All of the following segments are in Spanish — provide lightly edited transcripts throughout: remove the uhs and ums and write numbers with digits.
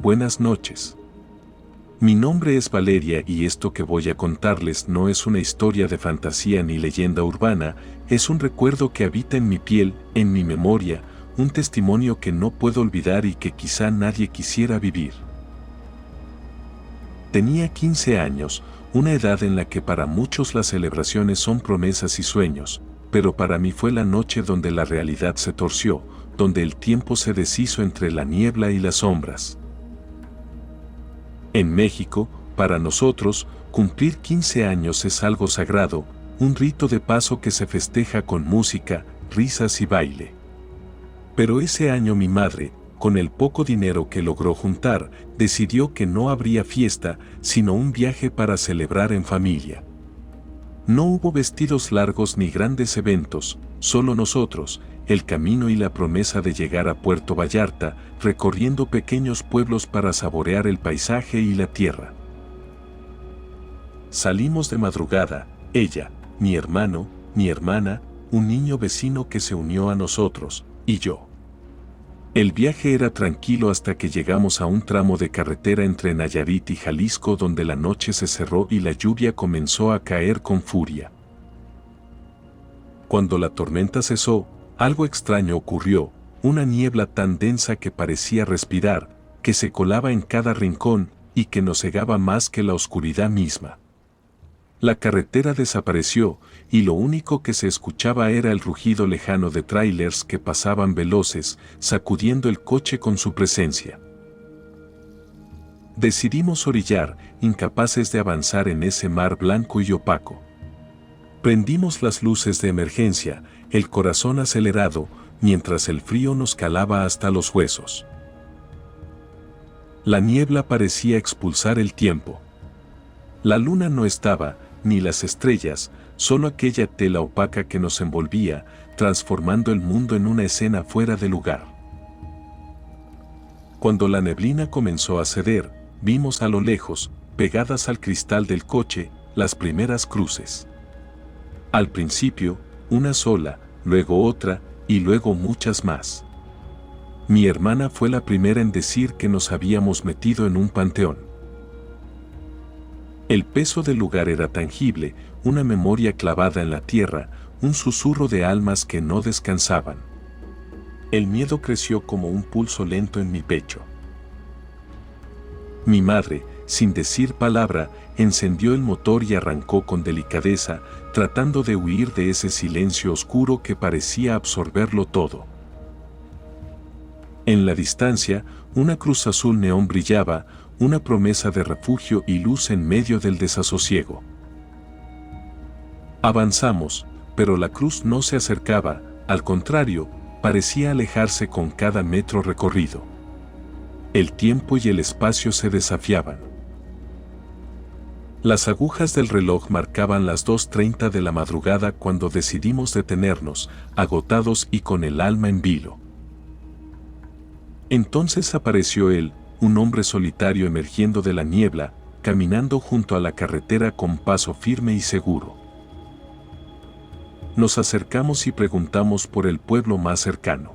Buenas noches. Mi nombre es Valeria y esto que voy a contarles no es una historia de fantasía ni leyenda urbana, es un recuerdo que habita en mi piel, en mi memoria, un testimonio que no puedo olvidar y que quizá nadie quisiera vivir. Tenía 15 años, una edad en la que para muchos las celebraciones son promesas y sueños, pero para mí fue la noche donde la realidad se torció, donde el tiempo se deshizo entre la niebla y las sombras. En México, para nosotros, cumplir 15 años es algo sagrado, un rito de paso que se festeja con música, risas y baile. Pero ese año mi madre, con el poco dinero que logró juntar, decidió que no habría fiesta, sino un viaje para celebrar en familia. No hubo vestidos largos ni grandes eventos, solo nosotros, el camino y la promesa de llegar a Puerto Vallarta, recorriendo pequeños pueblos para saborear el paisaje y la tierra. Salimos de madrugada, ella, mi hermano, mi hermana, un niño vecino que se unió a nosotros, y yo. El viaje era tranquilo hasta que llegamos a un tramo de carretera entre Nayarit y Jalisco donde la noche se cerró y la lluvia comenzó a caer con furia. Cuando la tormenta cesó, algo extraño ocurrió, una niebla tan densa que parecía respirar, que se colaba en cada rincón y que nos cegaba más que la oscuridad misma. La carretera desapareció y lo único que se escuchaba era el rugido lejano de tráilers que pasaban veloces, sacudiendo el coche con su presencia. Decidimos orillar, incapaces de avanzar en ese mar blanco y opaco. Prendimos las luces de emergencia, el corazón acelerado, mientras el frío nos calaba hasta los huesos. La niebla parecía expulsar el tiempo. La luna no estaba, ni las estrellas, solo aquella tela opaca que nos envolvía, transformando el mundo en una escena fuera de lugar. Cuando la neblina comenzó a ceder, vimos a lo lejos, pegadas al cristal del coche, las primeras cruces. Al principio, una sola, luego otra, y luego muchas más. Mi hermana fue la primera en decir que nos habíamos metido en un panteón. El peso del lugar era tangible, una memoria clavada en la tierra, un susurro de almas que no descansaban. El miedo creció como un pulso lento en mi pecho. Mi madre, sin decir palabra, encendió el motor y arrancó con delicadeza, tratando de huir de ese silencio oscuro que parecía absorberlo todo. En la distancia, una cruz azul neón brillaba, una promesa de refugio y luz en medio del desasosiego. Avanzamos, pero la cruz no se acercaba, al contrario, parecía alejarse con cada metro recorrido. El tiempo y el espacio se desafiaban. Las agujas del reloj marcaban las 2:30 de la madrugada cuando decidimos detenernos, agotados y con el alma en vilo. Entonces apareció él, un hombre solitario emergiendo de la niebla, caminando junto a la carretera con paso firme y seguro. Nos acercamos y preguntamos por el pueblo más cercano.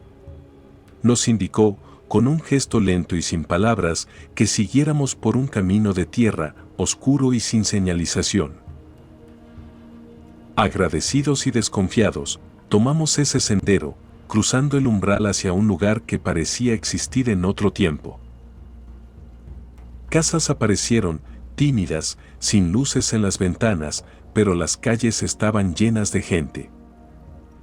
Nos indicó, con un gesto lento y sin palabras, que siguiéramos por un camino de tierra, oscuro y sin señalización. Agradecidos y desconfiados, tomamos ese sendero, cruzando el umbral hacia un lugar que parecía existir en otro tiempo. Casas aparecieron, tímidas, sin luces en las ventanas, pero las calles estaban llenas de gente.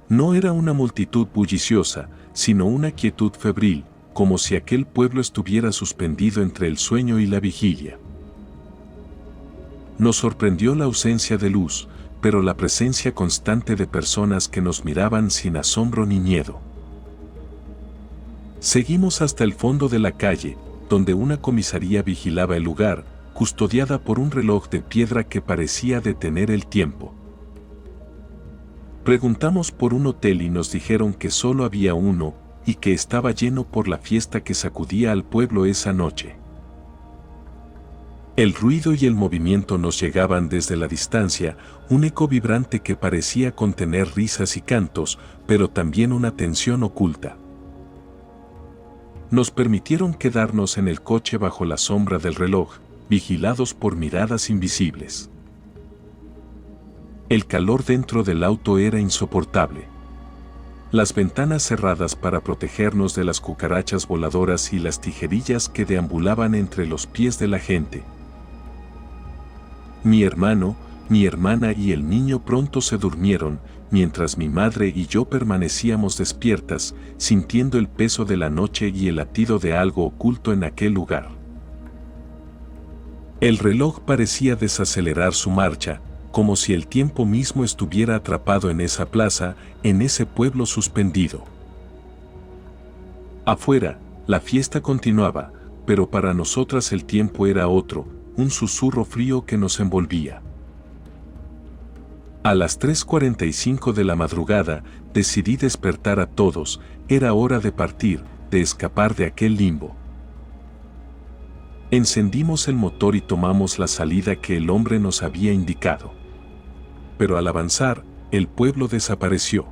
No era una multitud bulliciosa, sino una quietud febril, como si aquel pueblo estuviera suspendido entre el sueño y la vigilia. Nos sorprendió la ausencia de luz, pero la presencia constante de personas que nos miraban sin asombro ni miedo. Seguimos hasta el fondo de la calle, donde una comisaría vigilaba el lugar, custodiada por un reloj de piedra que parecía detener el tiempo. Preguntamos por un hotel y nos dijeron que solo había uno, y que estaba lleno por la fiesta que sacudía al pueblo esa noche. El ruido y el movimiento nos llegaban desde la distancia, un eco vibrante que parecía contener risas y cantos, pero también una tensión oculta. Nos permitieron quedarnos en el coche bajo la sombra del reloj, vigilados por miradas invisibles. El calor dentro del auto era insoportable. Las ventanas cerradas para protegernos de las cucarachas voladoras y las tijerillas que deambulaban entre los pies de la gente. Mi hermano, mi hermana y el niño pronto se durmieron, mientras mi madre y yo permanecíamos despiertas, sintiendo el peso de la noche y el latido de algo oculto en aquel lugar. El reloj parecía desacelerar su marcha, como si el tiempo mismo estuviera atrapado en esa plaza, en ese pueblo suspendido. Afuera, la fiesta continuaba, pero para nosotras el tiempo era otro, un susurro frío que nos envolvía. A las 3:45 de la madrugada, decidí despertar a todos, era hora de partir, de escapar de aquel limbo. Encendimos el motor y tomamos la salida que el hombre nos había indicado. Pero al avanzar, el pueblo desapareció.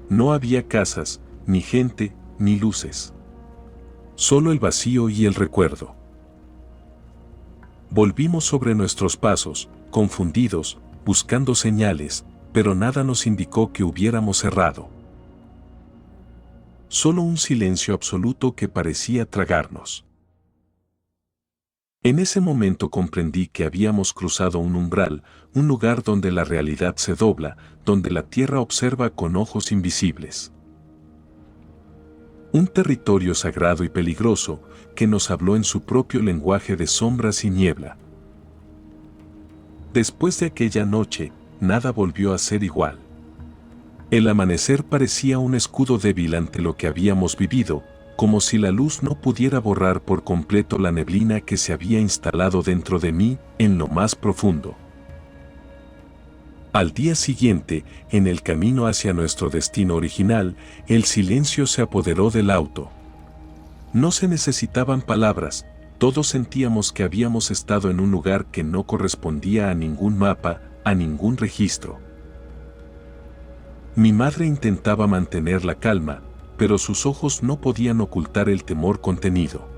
No había casas, ni gente, ni luces. Solo el vacío y el recuerdo. Volvimos sobre nuestros pasos, confundidos, buscando señales, pero nada nos indicó que hubiéramos errado. Solo un silencio absoluto que parecía tragarnos. En ese momento comprendí que habíamos cruzado un umbral, un lugar donde la realidad se dobla, donde la tierra observa con ojos invisibles. Un territorio sagrado y peligroso que nos habló en su propio lenguaje de sombras y niebla. Después de aquella noche, nada volvió a ser igual. El amanecer parecía un escudo débil ante lo que habíamos vivido, como si la luz no pudiera borrar por completo la neblina que se había instalado dentro de mí, en lo más profundo. Al día siguiente, en el camino hacia nuestro destino original, el silencio se apoderó del auto. No se necesitaban palabras, todos sentíamos que habíamos estado en un lugar que no correspondía a ningún mapa, a ningún registro. Mi madre intentaba mantener la calma, pero sus ojos no podían ocultar el temor contenido.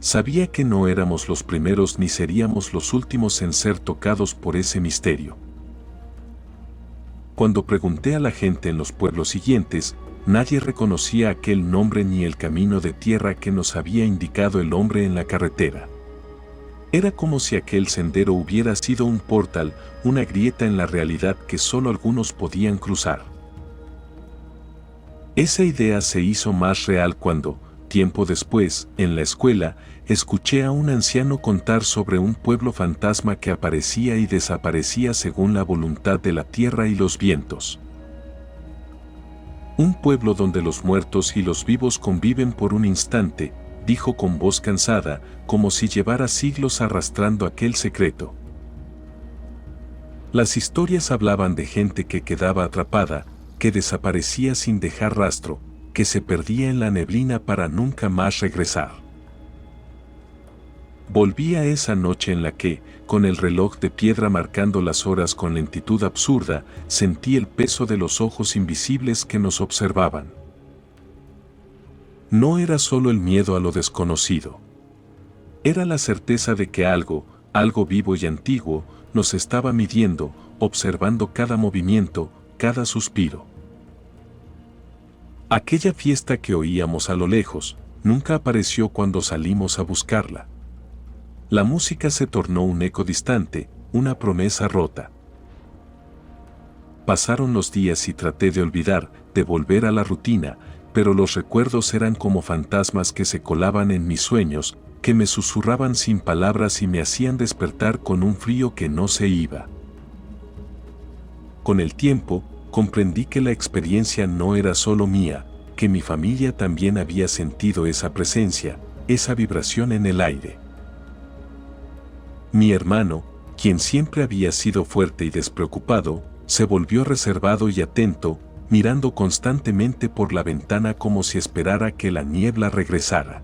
Sabía que no éramos los primeros ni seríamos los últimos en ser tocados por ese misterio. Cuando pregunté a la gente en los pueblos siguientes, nadie reconocía aquel nombre ni el camino de tierra que nos había indicado el hombre en la carretera. Era como si aquel sendero hubiera sido un portal, una grieta en la realidad que solo algunos podían cruzar. Esa idea se hizo más real cuando, tiempo después, en la escuela, escuché a un anciano contar sobre un pueblo fantasma que aparecía y desaparecía según la voluntad de la tierra y los vientos. Un pueblo donde los muertos y los vivos conviven por un instante, dijo con voz cansada, como si llevara siglos arrastrando aquel secreto. Las historias hablaban de gente que quedaba atrapada, que desaparecía sin dejar rastro, que se perdía en la neblina para nunca más regresar. Volví a esa noche en la que, con el reloj de piedra marcando las horas con lentitud absurda, sentí el peso de los ojos invisibles que nos observaban. No era solo el miedo a lo desconocido. Era la certeza de que algo vivo y antiguo, nos estaba midiendo, observando cada movimiento, cada suspiro. Aquella fiesta que oíamos a lo lejos, nunca apareció cuando salimos a buscarla. La música se tornó un eco distante, una promesa rota. Pasaron los días y traté de olvidar, de volver a la rutina, pero los recuerdos eran como fantasmas que se colaban en mis sueños, que me susurraban sin palabras y me hacían despertar con un frío que no se iba. Con el tiempo, comprendí que la experiencia no era solo mía, que mi familia también había sentido esa presencia, esa vibración en el aire. Mi hermano, quien siempre había sido fuerte y despreocupado, se volvió reservado y atento, mirando constantemente por la ventana como si esperara que la niebla regresara.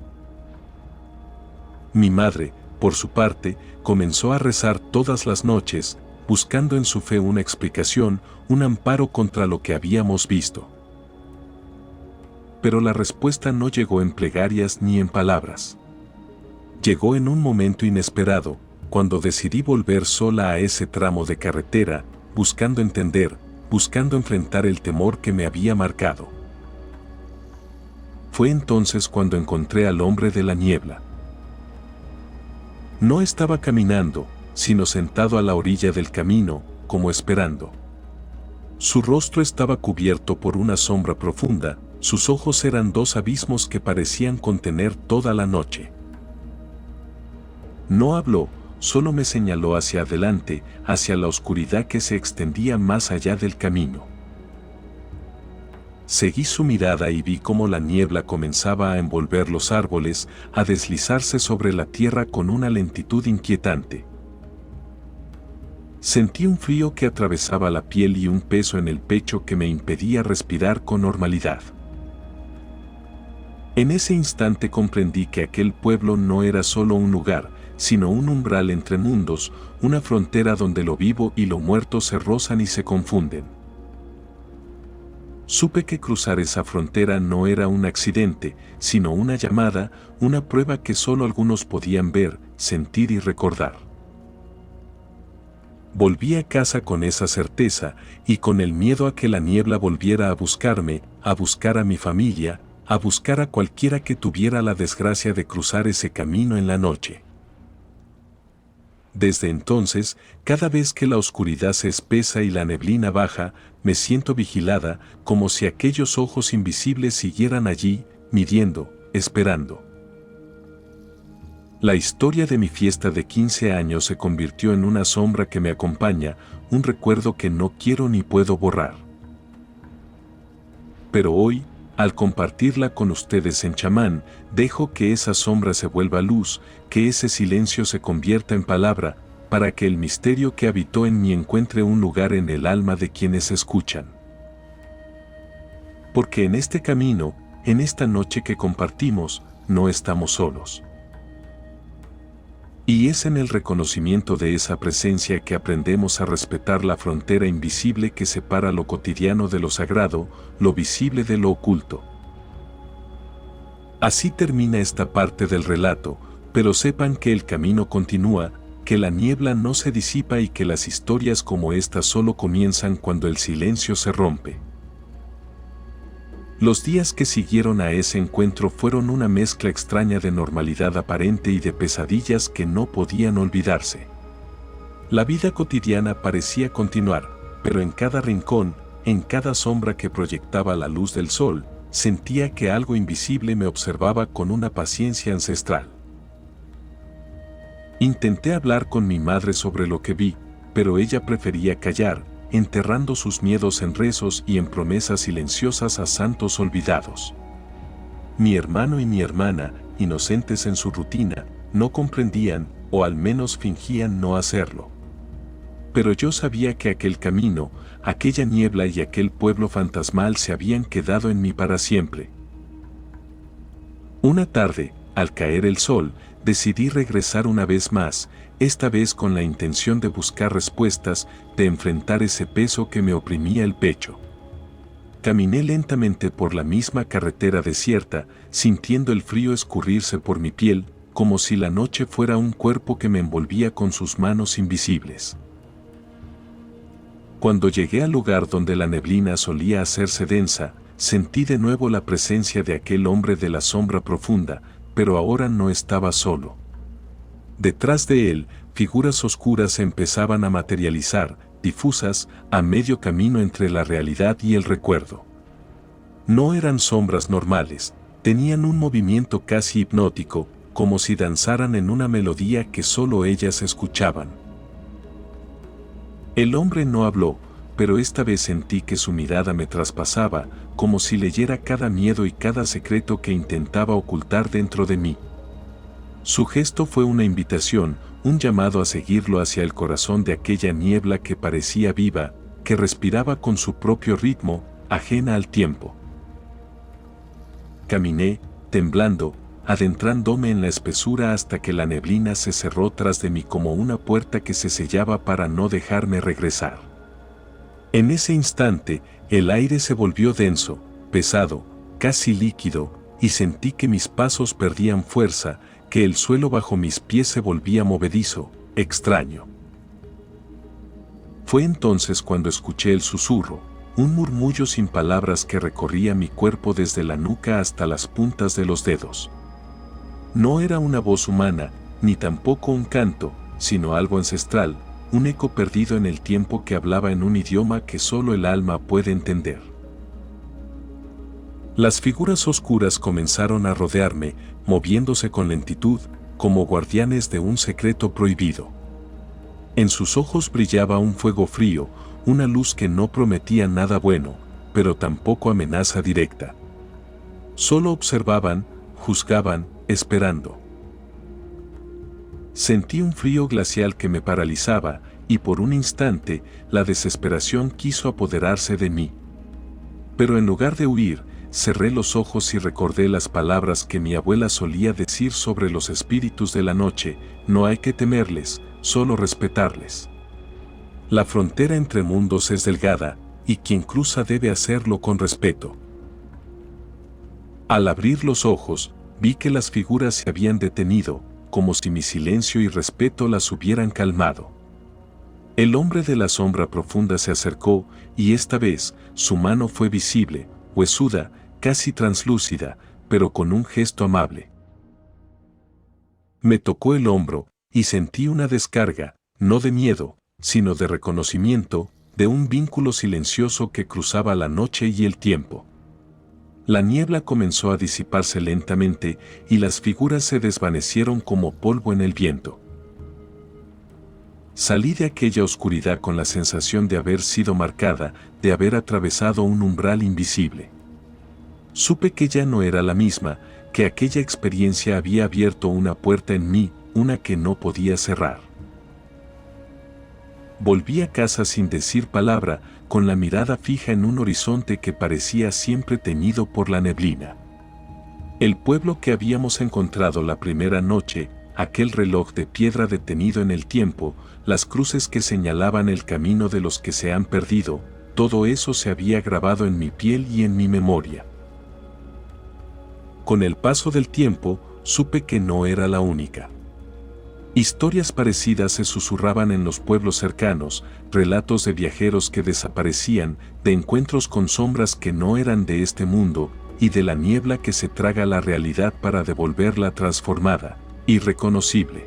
Mi madre, por su parte, comenzó a rezar todas las noches, buscando en su fe una explicación, un amparo contra lo que habíamos visto. pero la respuesta no llegó en plegarias ni en palabras. Llegó en un momento inesperado, cuando decidí volver sola a ese tramo de carretera, buscando entender, buscando enfrentar el temor que me había marcado. Fue entonces cuando encontré al hombre de la niebla. No estaba caminando, sino sentado a la orilla del camino, como esperando. Su rostro estaba cubierto por una sombra profunda, sus ojos eran dos abismos que parecían contener toda la noche. No habló, solo me señaló hacia adelante, hacia la oscuridad que se extendía más allá del camino. Seguí su mirada y vi cómo la niebla comenzaba a envolver los árboles, a deslizarse sobre la tierra con una lentitud inquietante. Sentí un frío que atravesaba la piel y un peso en el pecho que me impedía respirar con normalidad. En ese instante comprendí que aquel pueblo no era solo un lugar, sino un umbral entre mundos, una frontera donde lo vivo y lo muerto se rozan y se confunden. Supe que cruzar esa frontera no era un accidente, sino una llamada, una prueba que solo algunos podían ver, sentir y recordar. Volví a casa con esa certeza, y con el miedo a que la niebla volviera a buscarme, a buscar a mi familia, a buscar a cualquiera que tuviera la desgracia de cruzar ese camino en la noche. Desde entonces, cada vez que la oscuridad se espesa y la neblina baja, me siento vigilada, como si aquellos ojos invisibles siguieran allí, midiendo, esperando. La historia de mi fiesta de 15 años se convirtió en una sombra que me acompaña, un recuerdo que no quiero ni puedo borrar. Pero hoy, al compartirla con ustedes en chamán, dejo que esa sombra se vuelva luz, que ese silencio se convierta en palabra, para que el misterio que habitó en mí encuentre un lugar en el alma de quienes escuchan. Porque en este camino, en esta noche que compartimos, no estamos solos. Y es en el reconocimiento de esa presencia que aprendemos a respetar la frontera invisible que separa lo cotidiano de lo sagrado, lo visible de lo oculto. Así termina esta parte del relato, pero sepan que el camino continúa, que la niebla no se disipa y que las historias como esta solo comienzan cuando el silencio se rompe. Los días que siguieron a ese encuentro fueron una mezcla extraña de normalidad aparente y de pesadillas que no podían olvidarse. La vida cotidiana parecía continuar, pero en cada rincón, en cada sombra que proyectaba la luz del sol, sentía que algo invisible me observaba con una paciencia ancestral. Intenté hablar con mi madre sobre lo que vi, pero ella prefería callar, enterrando sus miedos en rezos y en promesas silenciosas a santos olvidados. Mi hermano y mi hermana, inocentes en su rutina, no comprendían, o al menos fingían no hacerlo. Pero yo sabía que aquel camino, aquella niebla y aquel pueblo fantasmal se habían quedado en mí para siempre. Una tarde, al caer el sol, decidí regresar una vez más, esta vez con la intención de buscar respuestas, de enfrentar ese peso que me oprimía el pecho. Caminé lentamente por la misma carretera desierta, sintiendo el frío escurrirse por mi piel, como si la noche fuera un cuerpo que me envolvía con sus manos invisibles. Cuando llegué al lugar donde la neblina solía hacerse densa, sentí de nuevo la presencia de aquel hombre de la sombra profunda, pero ahora no estaba solo. Detrás de él, figuras oscuras se empezaban a materializar, difusas, a medio camino entre la realidad y el recuerdo. No eran sombras normales, tenían un movimiento casi hipnótico, como si danzaran en una melodía que solo ellas escuchaban. El hombre no habló, pero esta vez sentí que su mirada me traspasaba, como si leyera cada miedo y cada secreto que intentaba ocultar dentro de mí. Su gesto fue una invitación, un llamado a seguirlo hacia el corazón de aquella niebla que parecía viva, que respiraba con su propio ritmo, ajena al tiempo. Caminé, temblando, adentrándome en la espesura hasta que la neblina se cerró tras de mí como una puerta que se sellaba para no dejarme regresar. En ese instante, el aire se volvió denso, pesado, casi líquido, y sentí que mis pasos perdían fuerza, que el suelo bajo mis pies se volvía movedizo, extraño. Fue entonces cuando escuché el susurro, un murmullo sin palabras que recorría mi cuerpo desde la nuca hasta las puntas de los dedos. No era una voz humana, ni tampoco un canto, sino algo ancestral, un eco perdido en el tiempo que hablaba en un idioma que solo el alma puede entender. Las figuras oscuras comenzaron a rodearme, moviéndose con lentitud, como guardianes de un secreto prohibido. En sus ojos brillaba un fuego frío, una luz que no prometía nada bueno, pero tampoco amenaza directa. Solo observaban, juzgaban, esperando. Sentí un frío glacial que me paralizaba, y por un instante, la desesperación quiso apoderarse de mí. Pero en lugar de huir, cerré los ojos y recordé las palabras que mi abuela solía decir sobre los espíritus de la noche: no hay que temerles, solo respetarles. La frontera entre mundos es delgada, y quien cruza debe hacerlo con respeto. Al abrir los ojos, vi que las figuras se habían detenido, como si mi silencio y respeto las hubieran calmado. El hombre de la sombra profunda se acercó, y esta vez, su mano fue visible, huesuda, casi translúcida, pero con un gesto amable. Me tocó el hombro, y sentí una descarga, no de miedo, sino de reconocimiento, de un vínculo silencioso que cruzaba la noche y el tiempo. La niebla comenzó a disiparse lentamente, y las figuras se desvanecieron como polvo en el viento. Salí de aquella oscuridad con la sensación de haber sido marcada, de haber atravesado un umbral invisible. Supe que ya no era la misma, que aquella experiencia había abierto una puerta en mí, una que no podía cerrar. Volví a casa sin decir palabra, con la mirada fija en un horizonte que parecía siempre teñido por la neblina. El pueblo que habíamos encontrado la primera noche, aquel reloj de piedra detenido en el tiempo, las cruces que señalaban el camino de los que se han perdido, todo eso se había grabado en mi piel y en mi memoria. Con el paso del tiempo, supe que no era la única. Historias parecidas se susurraban en los pueblos cercanos, relatos de viajeros que desaparecían, de encuentros con sombras que no eran de este mundo, y de la niebla que se traga la realidad para devolverla transformada, irreconocible.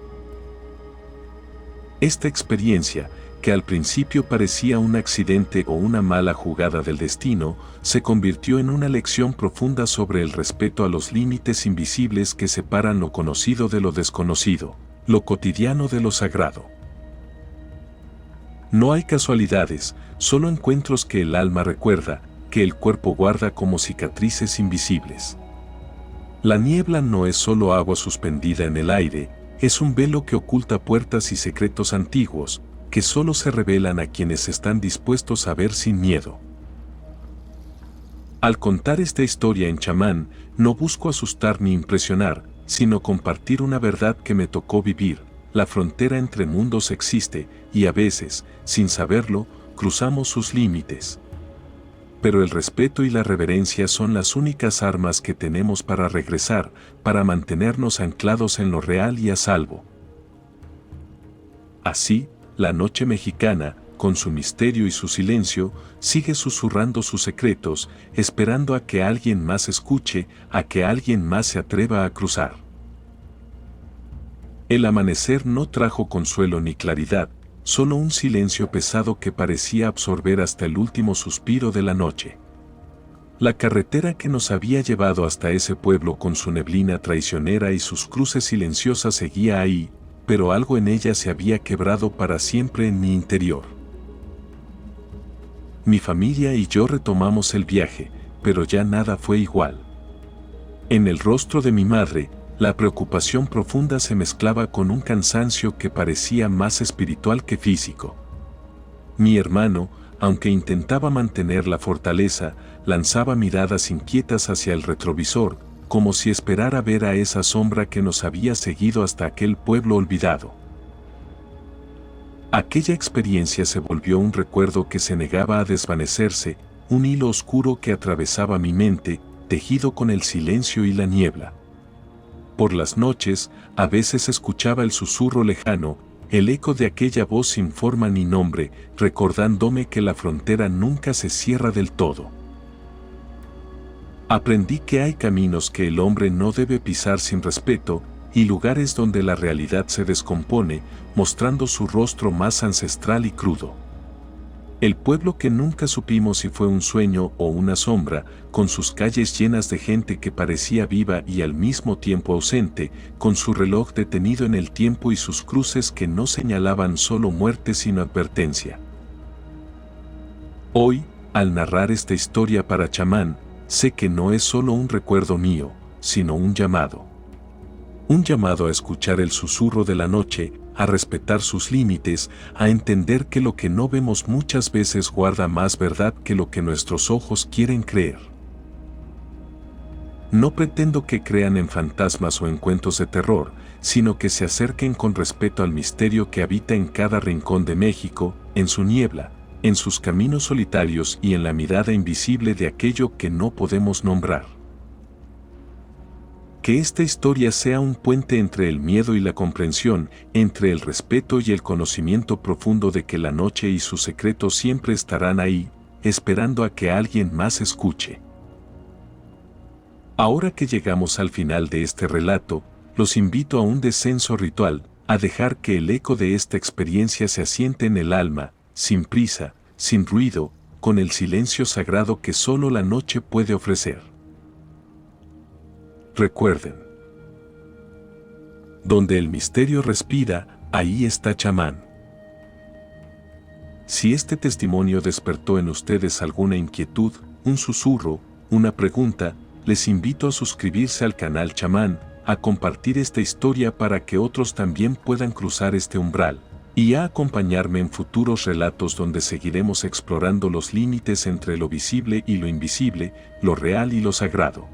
Esta experiencia, que al principio parecía un accidente o una mala jugada del destino, se convirtió en una lección profunda sobre el respeto a los límites invisibles que separan lo conocido de lo desconocido, lo cotidiano de lo sagrado. No hay casualidades, solo encuentros que el alma recuerda, que el cuerpo guarda como cicatrices invisibles. La niebla no es solo agua suspendida en el aire, es un velo que oculta puertas y secretos antiguos, que solo se revelan a quienes están dispuestos a ver sin miedo. Al contar esta historia en chamán, no busco asustar ni impresionar, sino compartir una verdad que me tocó vivir. La frontera entre mundos existe, y a veces, sin saberlo, cruzamos sus límites. Pero el respeto y la reverencia son las únicas armas que tenemos para regresar, para mantenernos anclados en lo real y a salvo. Así, la noche mexicana, con su misterio y su silencio, sigue susurrando sus secretos, esperando a que alguien más escuche, a que alguien más se atreva a cruzar. El amanecer no trajo consuelo ni claridad, solo un silencio pesado que parecía absorber hasta el último suspiro de la noche. La carretera que nos había llevado hasta ese pueblo con su neblina traicionera y sus cruces silenciosas seguía ahí, pero algo en ella se había quebrado para siempre en mi interior. Mi familia y yo retomamos el viaje, pero ya nada fue igual. En el rostro de mi madre, la preocupación profunda se mezclaba con un cansancio que parecía más espiritual que físico. Mi hermano, aunque intentaba mantener la fortaleza, lanzaba miradas inquietas hacia el retrovisor, como si esperara ver a esa sombra que nos había seguido hasta aquel pueblo olvidado. Aquella experiencia se volvió un recuerdo que se negaba a desvanecerse, un hilo oscuro que atravesaba mi mente, tejido con el silencio y la niebla. Por las noches, a veces escuchaba el susurro lejano, el eco de aquella voz sin forma ni nombre, recordándome que la frontera nunca se cierra del todo. Aprendí que hay caminos que el hombre no debe pisar sin respeto, y lugares donde la realidad se descompone, mostrando su rostro más ancestral y crudo. El pueblo que nunca supimos si fue un sueño o una sombra, con sus calles llenas de gente que parecía viva y al mismo tiempo ausente, con su reloj detenido en el tiempo y sus cruces que no señalaban solo muerte sino advertencia. Hoy, al narrar esta historia para Chamán, sé que no es solo un recuerdo mío, sino un llamado. Un llamado a escuchar el susurro de la noche, a respetar sus límites, a entender que lo que no vemos muchas veces guarda más verdad que lo que nuestros ojos quieren creer. No pretendo que crean en fantasmas o en cuentos de terror, sino que se acerquen con respeto al misterio que habita en cada rincón de México, en su niebla, en sus caminos solitarios y en la mirada invisible de aquello que no podemos nombrar. Que esta historia sea un puente entre el miedo y la comprensión, entre el respeto y el conocimiento profundo de que la noche y sus secretos siempre estarán ahí, esperando a que alguien más escuche. Ahora que llegamos al final de este relato, los invito a un descenso ritual, a dejar que el eco de esta experiencia se asiente en el alma, sin prisa, sin ruido, con el silencio sagrado que solo la noche puede ofrecer. Recuerden, donde el misterio respira, ahí está Chamán. Si este testimonio despertó en ustedes alguna inquietud, un susurro, una pregunta, les invito a suscribirse al canal Chamán, a compartir esta historia para que otros también puedan cruzar este umbral, y a acompañarme en futuros relatos donde seguiremos explorando los límites entre lo visible y lo invisible, lo real y lo sagrado.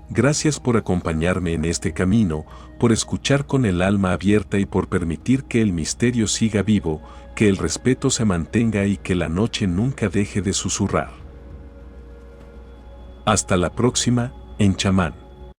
Gracias por acompañarme en este camino, por escuchar con el alma abierta y por permitir que el misterio siga vivo, que el respeto se mantenga y que la noche nunca deje de susurrar. Hasta la próxima, en Chamán.